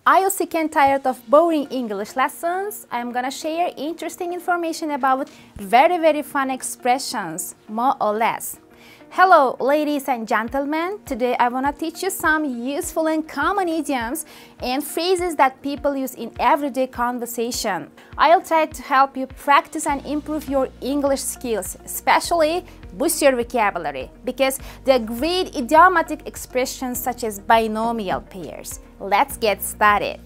Are you sick and tired of boring English lessons? I'm gonna share interesting information about very fun expressions, more or less. Hello ladies and gentlemen, today I wanna teach you some useful and common idioms and phrases that people use in everyday conversation. I'll try to help you practice and improve your English skills, especially boost your vocabulary, because there are great idiomatic expressions such as binomial pairs. Let's get started.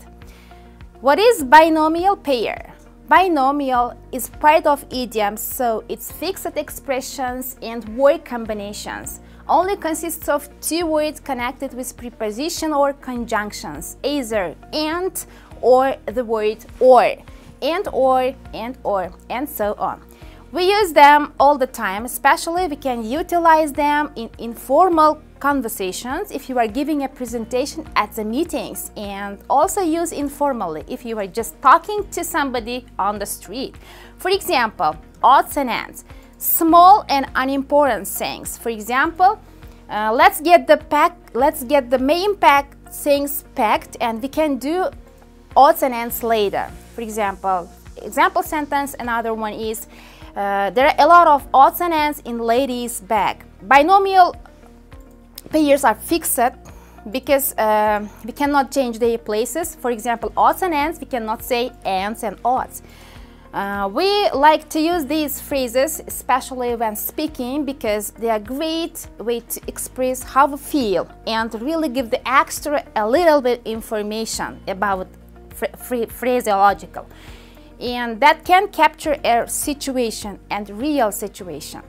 What is binomial pair? Binomial is part of idioms, so it's fixed expressions and word combinations. Only consists of two words connected with preposition or conjunctions, either and or the word or, and so on. We use them all the time, especially we can utilize them in informal conversations if you are giving a presentation at the meetings, and also use informally if you are just talking to somebody on the street. For example, odds and ends, small and unimportant things. For example, let's get the main pack things packed, and we can do odds and ends later. For example sentence, another one is there are a lot of odds and ends in ladies' bag. Binomial pairs are fixed because we cannot change their places. For example, odds and ends, we cannot say ends and odds. We like to use these phrases, especially when speaking, because they are a great way to express how we feel and really give the extra a little bit information about phraseological. And that can capture a situation and real situation.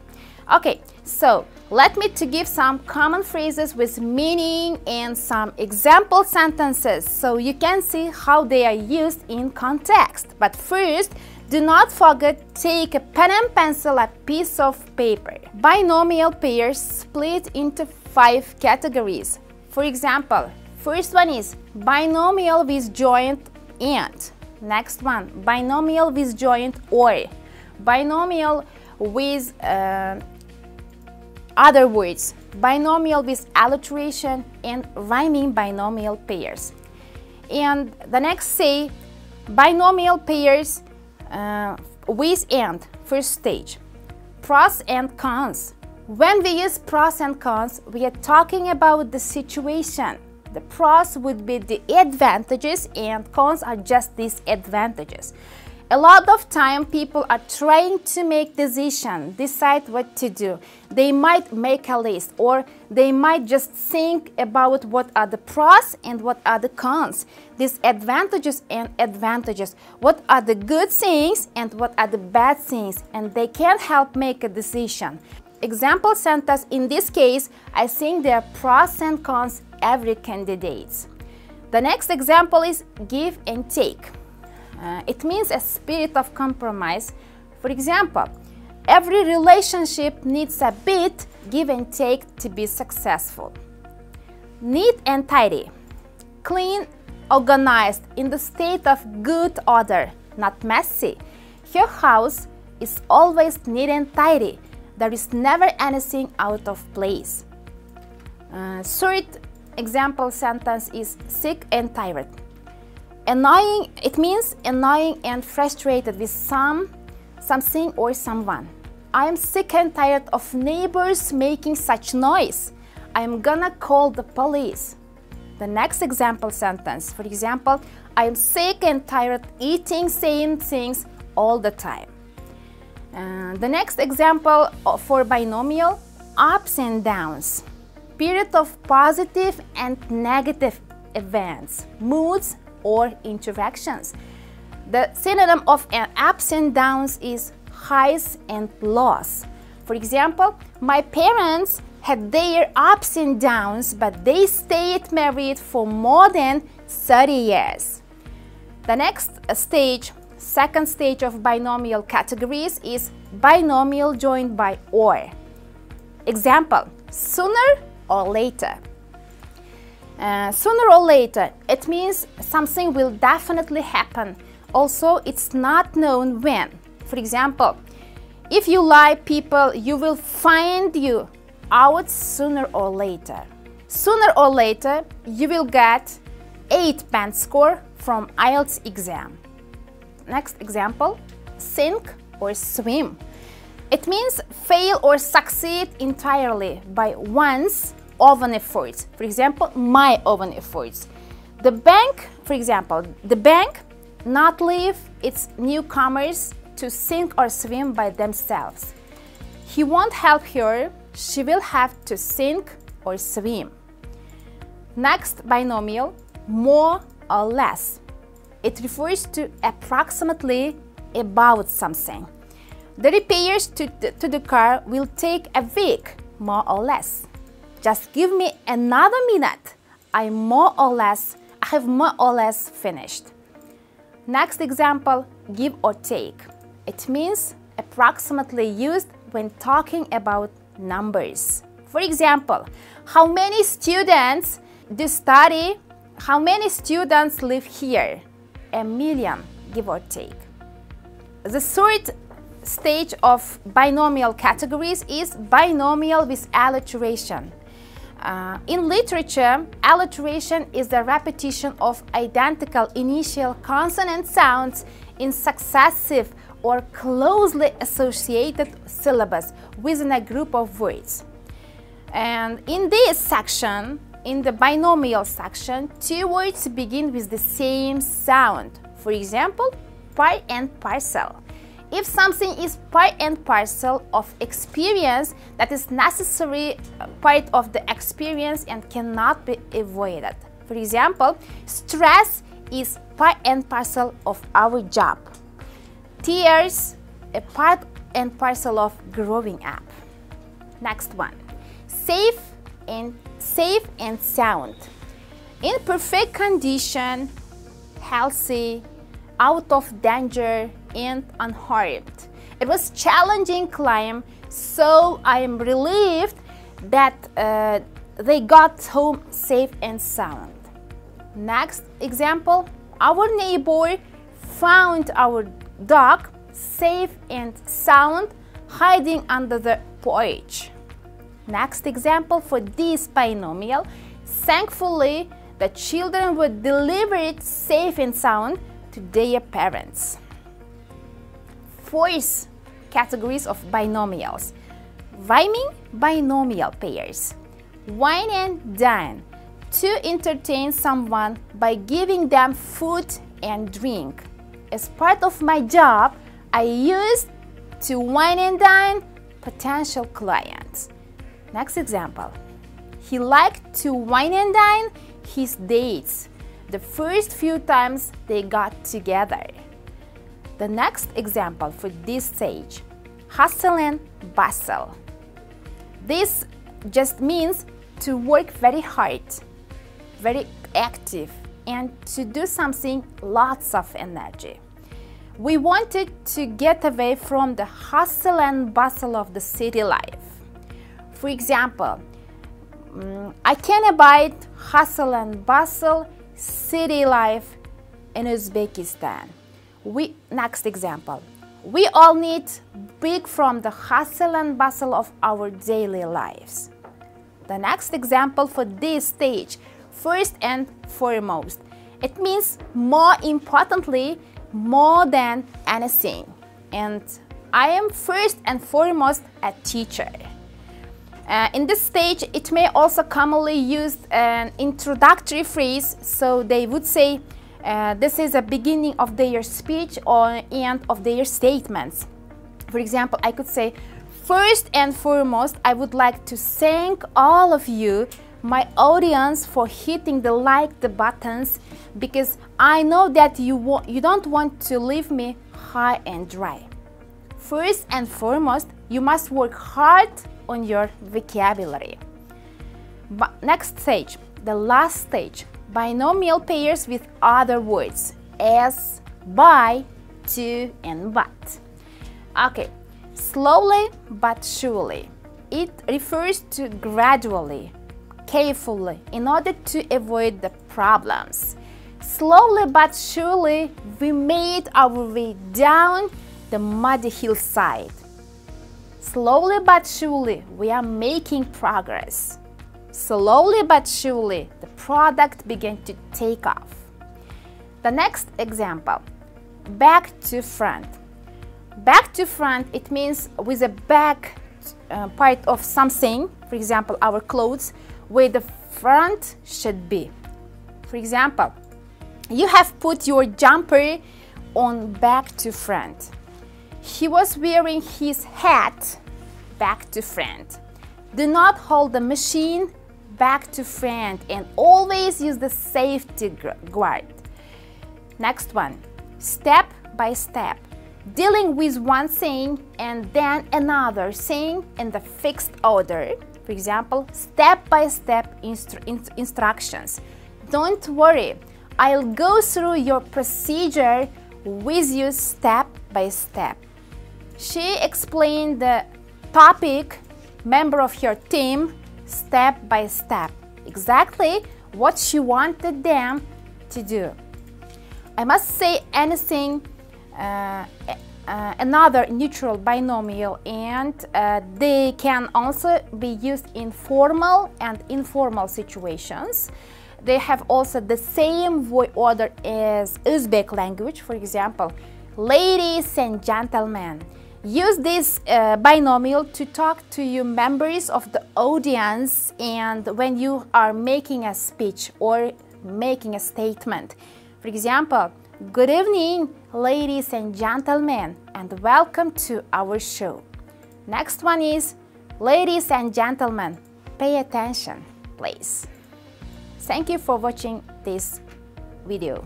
Okay, so let me to give some common phrases with meaning and some example sentences so you can see how they are used in context. But first, do not forget, take a pen and pencil, a piece of paper. Binomial pairs split into 5 categories. For example, first one is binomial with joint and. Next one, binomial with joint or. Binomial with other words, binomial with alliteration and rhyming binomial pairs. And the next say binomial pairs with and, first stage. Pros and cons. When we use pros and cons, we are talking about the situation. The pros would be the advantages and cons are just disadvantages. A lot of time people are trying to make decision, decide what to do. They might make a list, or they might just think about what are the pros and what are the cons, disadvantages and advantages, what are the good things and what are the bad things, and they can't help make a decision. Example sentence in this case, I think there are pros and cons every candidates. The next example is give and take. It means a spirit of compromise. For example, every relationship needs a bit give and take to be successful. Neat and tidy. Clean, organized, in the state of good order, not messy. Your house is always neat and tidy. There is never anything out of place. Third example sentence is sick and tired. Annoying, it means annoying and frustrated with something or someone. I am sick and tired of neighbors making such noise. I am gonna call the police. The next example sentence, for example, I am sick and tired eating same things all the time. The next example for binomial, ups and downs. Period of positive and negative events, moods or interactions. The synonym of an ups and downs is highs and lows. For example, my parents had their ups and downs, but they stayed married for more than 30 years. The next stage, second stage of binomial categories is binomial joined by or. Example, sooner or later. Sooner or later, it means something will definitely happen. Also, it's not known when. For example, if you lie, people, you will find you out sooner or later. Sooner or later, you will get 8 band score from IELTS exam. Next example, sink or swim. It means fail or succeed entirely by one's own efforts. For example, my own efforts. The bank, for example, the bank not leave its newcomers to sink or swim by themselves. He won't help her, she will have to sink or swim. Next binomial, more or less. It refers to approximately about something. The repairs to the car will take a week, more or less. Just give me another minute. I have more or less finished. Next example, give or take. It means approximately used when talking about numbers. For example, how many students do study? How many students live here? 1 million, give or take. The third stage of binomial categories is binomial with alliteration. In literature, alliteration is the repetition of identical initial consonant sounds in successive or closely associated syllables within a group of words. And in this section, in the binomial section, 2 words begin with the same sound. For example, part and parcel. If something is part and parcel of experience, that is necessary part of the experience and cannot be avoided. For example, stress is part and parcel of our job. Tears, a part and parcel of growing up. Next one, safe and sound. In perfect condition, healthy, out of danger, and unharmed. It was challenging climb, so I am relieved that they got home safe and sound. Next example, our neighbor found our dog safe and sound hiding under the porch. Next example for this binomial, thankfully the children were delivered safe and sound to their parents. Fourth categories of binomials. Rhyming binomial pairs. Wine and dine. To entertain someone by giving them food and drink. As part of my job, I used to wine and dine potential clients. Next example. He liked to wine and dine his dates the first few times they got together. The next example for this stage, hustle and bustle. This just means to work very hard, very active, and to do something lots of energy. We wanted to get away from the hustle and bustle of the city life. For example, I can abide hustle and bustle city life in Uzbekistan. Next example, we all need break from the hustle and bustle of our daily lives. The next example for this stage, first and foremost, it means more importantly, more than anything. And I am first and foremost a teacher. In this stage, it may also commonly use an introductory phrase, so they would say this is a beginning of their speech or end of their statements. For example, I could say, first and foremost, I would like to thank all of you, my audience, for hitting the like buttons, because I know that you don't want to leave me high and dry. First and foremost, you must work hard on your vocabulary. But next stage, the last stage, binomial pairs with other words as, by, to, and but. Okay, slowly but surely. It refers to gradually, carefully, in order to avoid the problems. Slowly but surely, we made our way down the muddy hillside. Slowly but surely, we are making progress. Slowly but surely, the product began to take off. The next example, back to front. Back to front, it means with the back part of something, for example, our clothes, where the front should be. For example, you have put your jumper on back to front. He was wearing his hat back to front. Do not hold the machine back to front and always use the safety guard. Next one, step by step. Dealing with one thing and then another thing in the fixed order. For example, step-by-step instructions. Don't worry, I'll go through your procedure with you step by step. She explained the topic, member of your team, step by step. Exactly what she wanted them to do. I must say anything, another neutral binomial, and they can also be used in formal and informal situations. They have also the same voice order as Uzbek language. For example, ladies and gentlemen. Use this binomial to talk to you members of the audience and when you are making a speech or making a statement. For example, good evening, ladies and gentlemen, and welcome to our show. Next one is, ladies and gentlemen, pay attention, please. Thank you for watching this video.